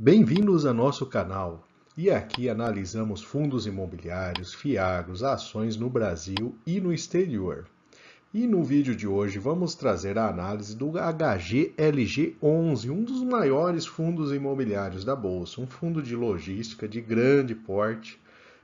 Bem-vindos a nosso canal. E aqui analisamos fundos imobiliários, fiagros, ações no Brasil e no exterior. E no vídeo de hoje vamos trazer a análise do HGLG11, um dos maiores fundos imobiliários da Bolsa, um fundo de logística de grande porte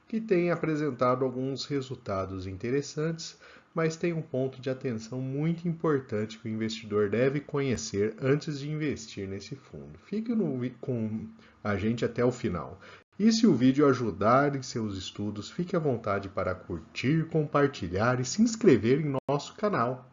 que tem apresentado alguns resultados interessantes, mas tem um ponto de atenção muito importante que o investidor deve conhecer antes de investir nesse fundo. Fique com a gente até o final. E se o vídeo ajudar em seus estudos, fique à vontade para curtir, compartilhar e se inscrever em nosso canal.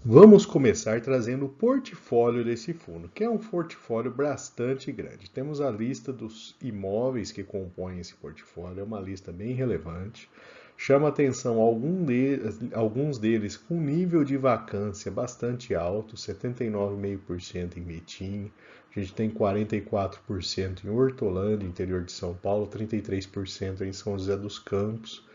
Vamos começar trazendo o portfólio desse fundo, que é um portfólio bastante grande. Temos a lista dos imóveis que compõem esse portfólio, é uma lista bem relevante. Chama atenção alguns deles com nível de vacância bastante alto, 79,5% em Betim, a gente tem 44% em Hortolândia, interior de São Paulo, 33% em São José dos Campos,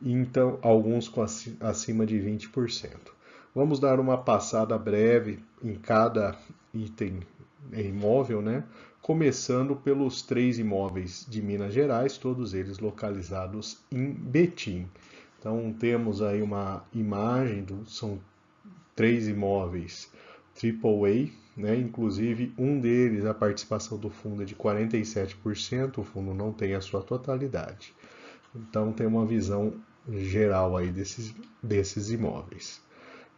e então alguns com acima de 20%. Vamos dar uma passada breve em cada item imóvel, né? Começando pelos 3 imóveis de Minas Gerais, todos eles localizados em Betim. Então temos aí uma imagem, são 3 imóveis AAA, né? Inclusive um deles, a participação do fundo é de 47%, o fundo não tem a sua totalidade. Então tem uma visão geral aí desses imóveis.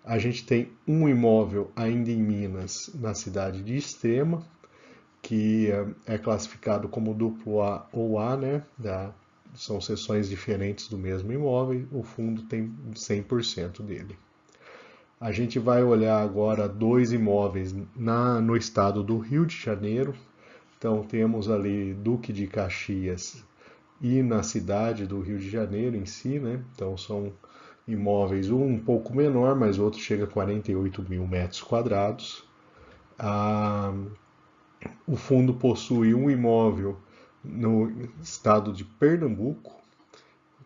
A gente tem um imóvel ainda em Minas, na cidade de Extrema, que é classificado como duplo A ou A, né? São seções diferentes do mesmo imóvel, o fundo tem 100% dele. A gente vai olhar agora 2 imóveis no estado do Rio de Janeiro. Então temos ali Duque de Caxias e na cidade do Rio de Janeiro em si, né? Então são imóveis, um pouco menor, mas outro chega a 48 mil metros quadrados. O fundo possui um imóvel no estado de Pernambuco,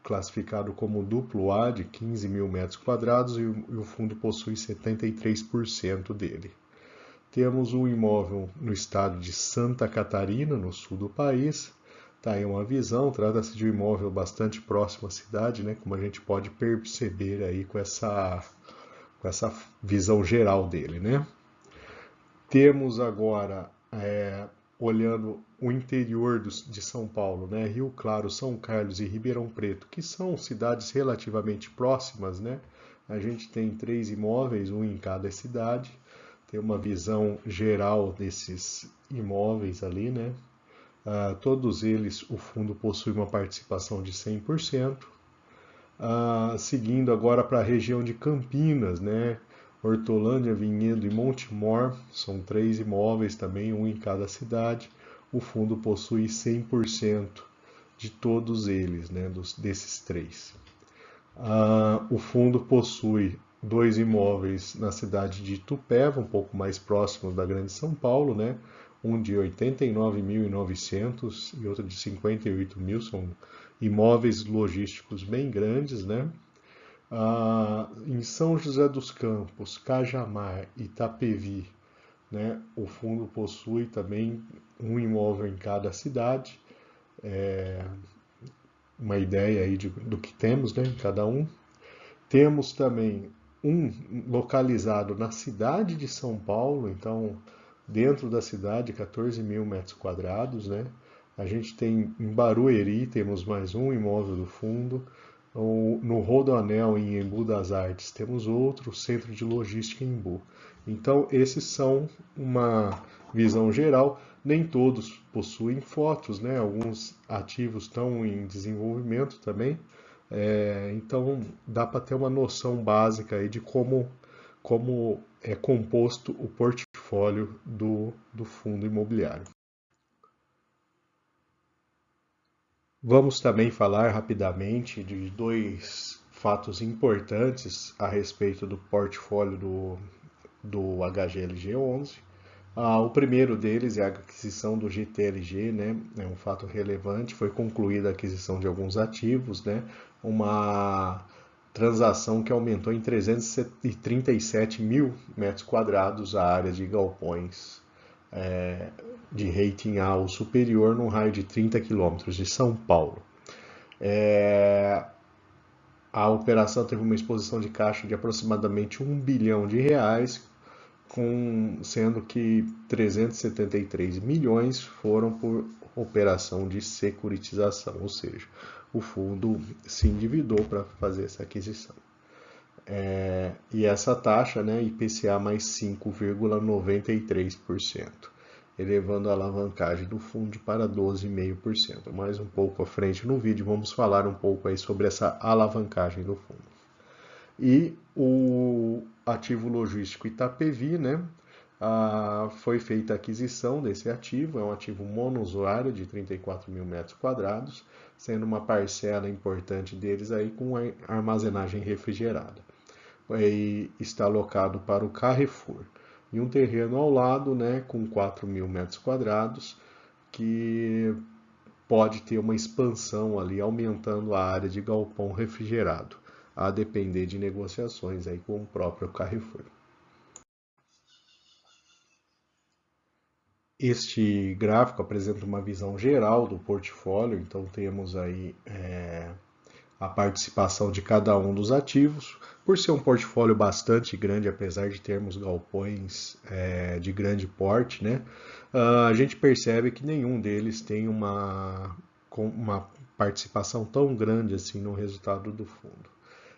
classificado como duplo A, de 15 mil metros quadrados, e o fundo possui 73% dele. Temos um imóvel no estado de Santa Catarina, no sul do país. Tá aí uma visão, trata-se de um imóvel bastante próximo à cidade, né? Como a gente pode perceber aí com essa visão geral dele, né? Temos agora, olhando o interior de São Paulo, né? Rio Claro, São Carlos e Ribeirão Preto, que são cidades relativamente próximas, né? A gente tem 3 imóveis, um em cada cidade. Tem uma visão geral desses imóveis ali, né? Todos eles, o fundo possui uma participação de 100%. Seguindo agora para a região de Campinas, né? Hortolândia, Vinhedo e Montemor, são 3 imóveis também, um em cada cidade. O fundo possui 100% de todos eles, né? Desses 3. O fundo possui 2 imóveis na cidade de Itupeva, um pouco mais próximos da Grande São Paulo, né? Um de 89.900 e outro de 58 mil, são imóveis logísticos bem grandes, né? Em São José dos Campos, Cajamar e Itapevi, né? O fundo possui também um imóvel em cada cidade, uma ideia aí do que temos, né, em cada um. Temos também um localizado na cidade de São Paulo, então dentro da cidade, 14 mil metros quadrados, né? A gente tem em Barueri, temos mais um imóvel do fundo. No Rodoanel, em Embu das Artes, temos outro centro de logística em Embu. Então, esses são uma visão geral. Nem todos possuem fotos, né? Alguns ativos estão em desenvolvimento também. Então, dá para ter uma noção básica aí de como é composto o portfólio do fundo imobiliário. Vamos também falar rapidamente de 2 fatos importantes a respeito do portfólio do HGLG11. O primeiro deles é a aquisição do GTLG, né? É um fato relevante, foi concluída a aquisição de alguns ativos, né? Uma transação que aumentou em 337 mil metros quadrados a área de galpões de rating A ou superior num raio de 30 quilômetros de São Paulo. A operação teve uma exposição de caixa de aproximadamente R$ 1 bilhão, sendo que 373 milhões foram por operação de securitização, ou seja, o fundo se endividou para fazer essa aquisição. E essa taxa, né, IPCA mais 5,93%, elevando a alavancagem do fundo para 12,5%. Mais um pouco à frente no vídeo vamos falar um pouco aí sobre essa alavancagem do fundo. E o ativo logístico Itapevi, né? Foi feita a aquisição desse ativo, é um ativo monousuário de 34 mil metros quadrados, sendo uma parcela importante deles aí com armazenagem refrigerada. E está alocado para o Carrefour. E um terreno ao lado, né, com 4 mil metros quadrados, que pode ter uma expansão ali, aumentando a área de galpão refrigerado, a depender de negociações aí com o próprio Carrefour. Este gráfico apresenta uma visão geral do portfólio, então temos aí a participação de cada um dos ativos. Por ser um portfólio bastante grande, apesar de termos galpões de grande porte, né, a gente percebe que nenhum deles tem uma participação tão grande assim no resultado do fundo.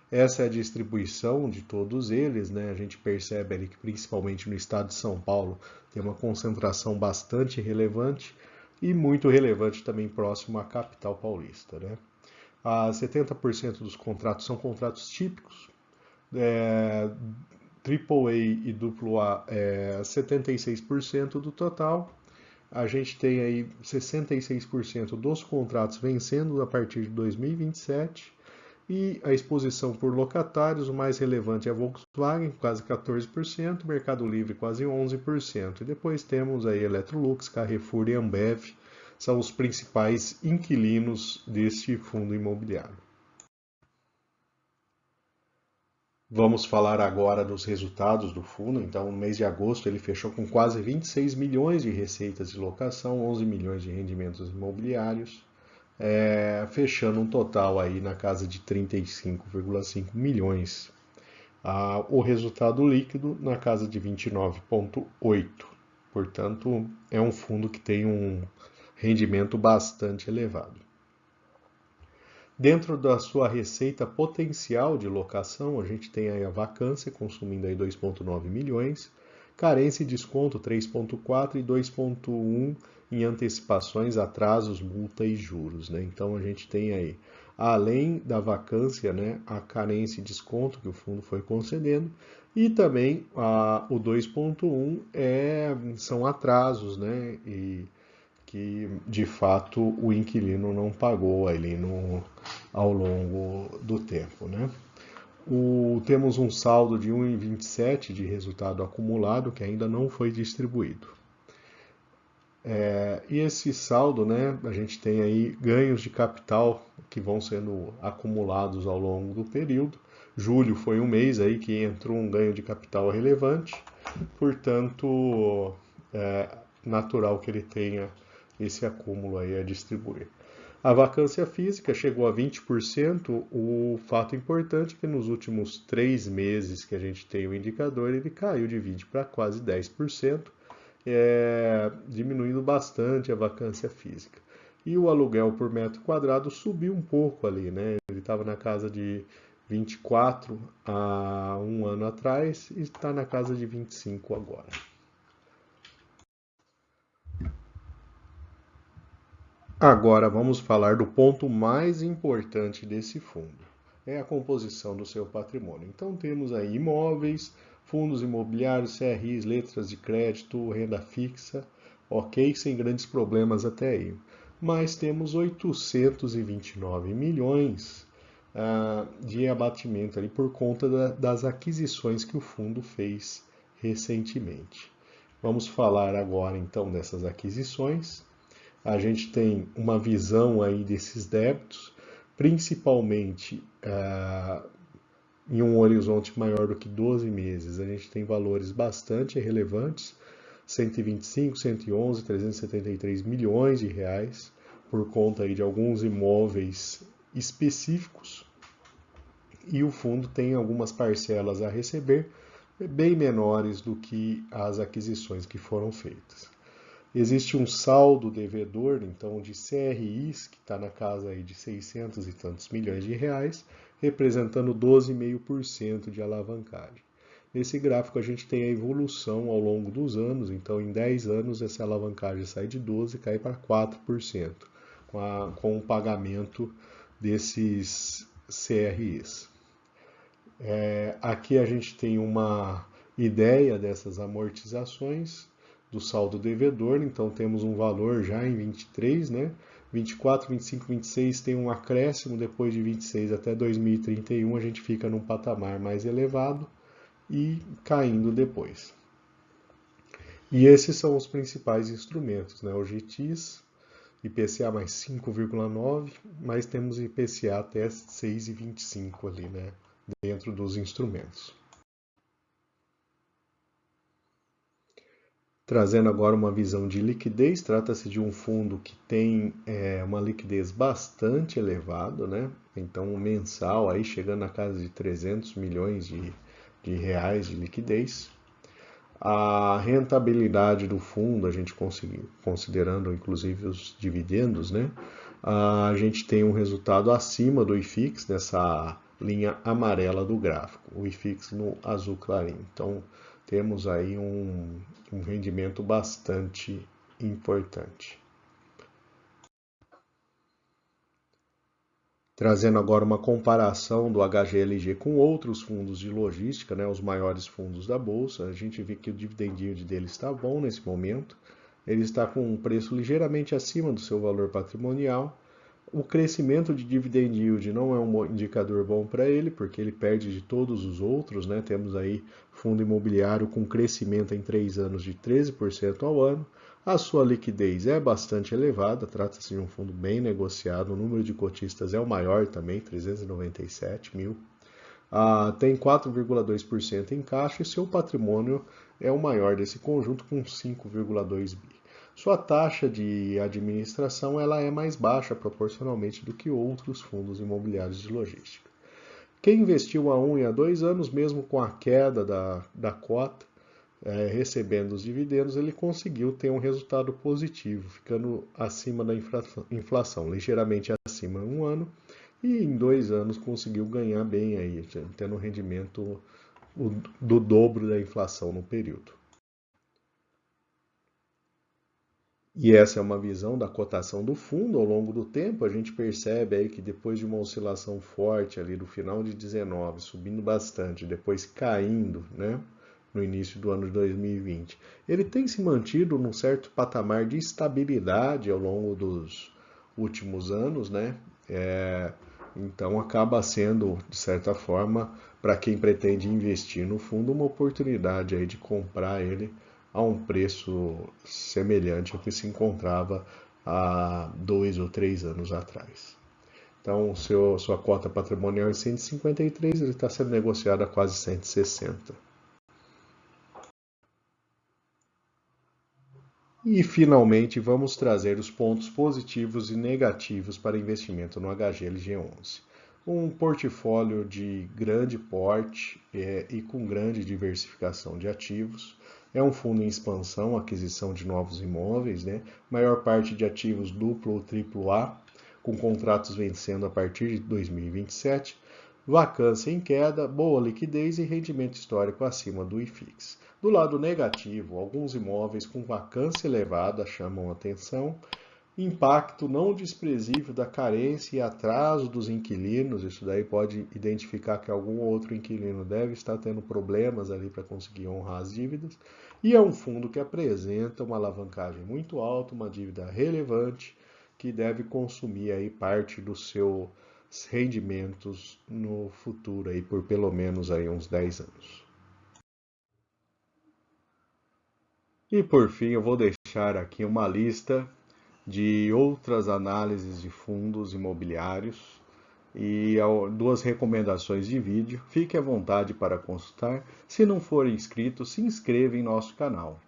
Essa é a distribuição de todos eles, né? A gente percebe ali que principalmente no estado de São Paulo tem uma concentração bastante relevante e muito relevante também próximo à capital paulista, né? 70% dos contratos são contratos típicos, AAA e AA 76% do total. A gente tem aí 66% dos contratos vencendo a partir de 2027 e a exposição por locatários, o mais relevante é a Volkswagen, quase 14%, Mercado Livre quase 11%, e depois temos aí Electrolux, Carrefour e Ambev, são os principais inquilinos deste fundo imobiliário. Vamos falar agora dos resultados do fundo. Então, no mês de agosto, ele fechou com quase 26 milhões de receitas de locação, 11 milhões de rendimentos imobiliários, fechando um total aí na casa de 35,5 milhões. O resultado líquido na casa de 29,8. Portanto, é um fundo que tem um rendimento bastante elevado. Dentro da sua receita potencial de locação, a gente tem aí a vacância consumindo aí 2,9 milhões, carência e desconto 3,4 e 2,1 em antecipações, atrasos, multa e juros, né? Então a gente tem aí, além da vacância, né, a carência e desconto que o fundo foi concedendo, e também o 2,1 são atrasos, né, e que de fato o inquilino não pagou ali ao longo do tempo, né? Temos um saldo de 1,27 de resultado acumulado que ainda não foi distribuído. E esse saldo, né, a gente tem aí ganhos de capital que vão sendo acumulados ao longo do período. Julho foi um mês aí que entrou um ganho de capital relevante, portanto, é natural que ele tenha esse acúmulo aí a distribuir. A vacância física chegou a 20%, o fato importante é que nos últimos 3 meses que a gente tem o indicador, ele caiu de 20% para quase 10%, diminuindo bastante a vacância física. E o aluguel por metro quadrado subiu um pouco ali, né? Ele estava na casa de 24 há um ano atrás e está na casa de 25 agora. Agora vamos falar do ponto mais importante desse fundo, é a composição do seu patrimônio. Então temos aí imóveis, fundos imobiliários, CRIs, letras de crédito, renda fixa, ok, sem grandes problemas até aí. Mas temos 829 milhões de abatimento ali por conta das aquisições que o fundo fez recentemente. Vamos falar agora então dessas aquisições. A gente tem uma visão aí desses débitos, principalmente em um horizonte maior do que 12 meses. A gente tem valores bastante relevantes, 125, 111, 373 milhões de reais, por conta aí de alguns imóveis específicos, e o fundo tem algumas parcelas a receber bem menores do que as aquisições que foram feitas. Existe um saldo devedor, então, de CRIs, que está na casa aí de 600 e tantos milhões de reais, representando 12,5% de alavancagem. Nesse gráfico a gente tem a evolução ao longo dos anos, então em 10 anos essa alavancagem sai de 12% e cai para 4%, com o pagamento desses CRIs. Aqui a gente tem uma ideia dessas amortizações do saldo devedor, então temos um valor já em 23, né? 24, 25, 26 tem um acréscimo, depois de 26 até 2031 a gente fica num patamar mais elevado e caindo depois. E esses são os principais instrumentos, né? O GTIS, IPCA mais 5,9, mas temos IPCA até 6,25 ali, né? Dentro dos instrumentos. Trazendo agora uma visão de liquidez, trata-se de um fundo que tem uma liquidez bastante elevada, né? Então, mensal, aí chegando na casa de 300 milhões de reais de liquidez. A rentabilidade do fundo, a gente considerando inclusive os dividendos, né? A gente tem um resultado acima do IFIX, nessa linha amarela do gráfico, o IFIX no azul clarinho. Então, temos aí um rendimento bastante importante. Trazendo agora uma comparação do HGLG com outros fundos de logística, né, os maiores fundos da Bolsa, a gente vê que o dividend yield dele está bom nesse momento, ele está com um preço ligeiramente acima do seu valor patrimonial. O crescimento de dividend yield não é um indicador bom para ele, porque ele perde de todos os outros, né? Temos aí fundo imobiliário com crescimento em 3 anos de 13% ao ano. A sua liquidez é bastante elevada, trata-se de um fundo bem negociado, o número de cotistas é o maior também, 397 mil. Tem 4,2% em caixa e seu patrimônio é o maior desse conjunto, com 5,2 bi. Sua taxa de administração ela é mais baixa proporcionalmente do que outros fundos imobiliários de logística. Quem investiu há 1 e há 2 anos, mesmo com a queda da cota, recebendo os dividendos, ele conseguiu ter um resultado positivo, ficando acima da inflação, ligeiramente acima em 1 ano, e em 2 anos conseguiu ganhar bem aí, tendo um rendimento do dobro da inflação no período. E essa é uma visão da cotação do fundo ao longo do tempo. A gente percebe aí que depois de uma oscilação forte ali do final de 19, subindo bastante, depois caindo, né, no início do ano de 2020, ele tem se mantido num certo patamar de estabilidade ao longo dos últimos anos, né? Então acaba sendo, de certa forma, para quem pretende investir no fundo, uma oportunidade aí de comprar ele a um preço semelhante ao que se encontrava há 2 ou 3 anos atrás. Então, sua cota patrimonial é 153, ele está sendo negociado a quase 160. E, finalmente, vamos trazer os pontos positivos e negativos para investimento no HGLG11. Um portfólio de grande porte e com grande diversificação de ativos. É um fundo em expansão, aquisição de novos imóveis, né? Maior parte de ativos duplo ou triplo A, com contratos vencendo a partir de 2027. Vacância em queda, boa liquidez e rendimento histórico acima do IFIX. Do lado negativo, alguns imóveis com vacância elevada chamam atenção, impacto não desprezível da carência e atraso dos inquilinos, isso daí pode identificar que algum outro inquilino deve estar tendo problemas ali para conseguir honrar as dívidas, e é um fundo que apresenta uma alavancagem muito alta, uma dívida relevante, que deve consumir aí parte do seu rendimentos no futuro aí por pelo menos aí uns 10 anos. E por fim, eu vou deixar aqui uma lista de outras análises de fundos imobiliários e duas recomendações de vídeo. Fique à vontade para consultar. Se não for inscrito, se inscreva em nosso canal.